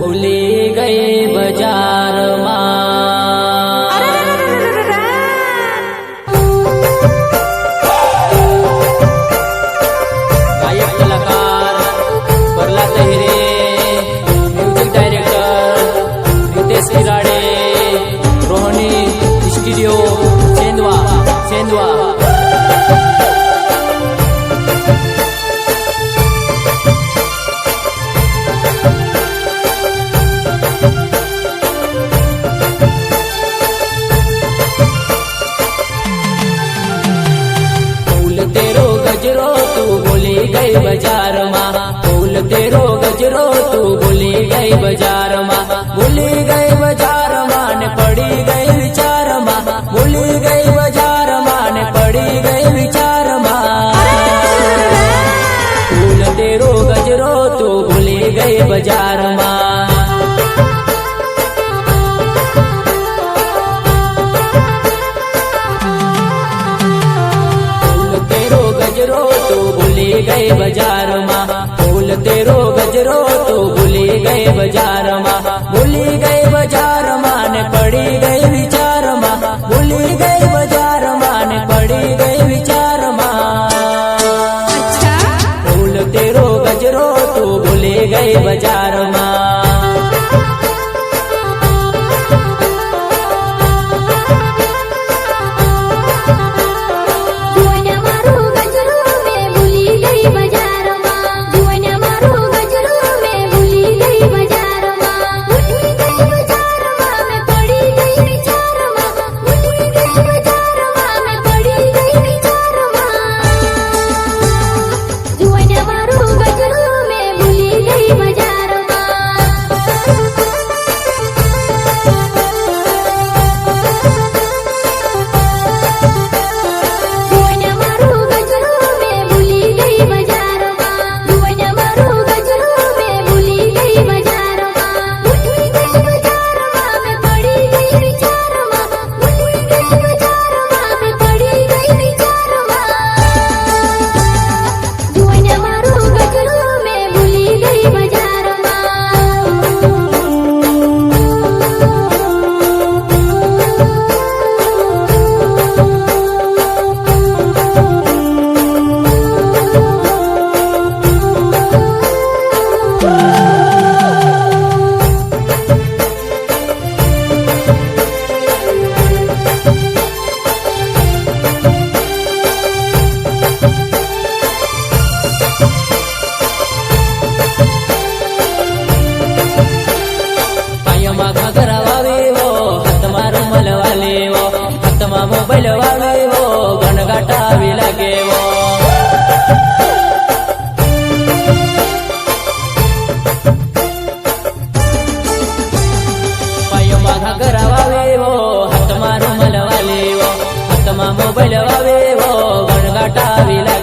भूली गई बाजार गायक कलाकार Prahlad Hire, music director Ritesh Kirade, Rohni studio Sendhwa Sendhwa. गई बाजार माँ फूल तेरो गजरो तू भूली गई बाजार माँ, भूली गई बाजार माँ ने पड़ी गई विचार माँ, भूली गई बाजार माँ ने पड़ी गई विचार माँ। फूल तेरो गजरो तू भूली गई बाजार माँ। गई बाजार माँ फूल तेरो गजरो तो भूली गई बाजार माँ, भूली गई बाजार माँ ने पड़ी गई विचार माँ, भूली गई बाजार माँ ने पड़ी गई विचार माँ। फूल तेरो गजरो तो भूली गई बाजार माँ। मोबाइल वाले वो गणगाटा भी लगे वो पायो माघा करावे वो हाथ मारो मल वाले वो हाथ मा मोबाइल वाले वो गणगाटा भी लगे।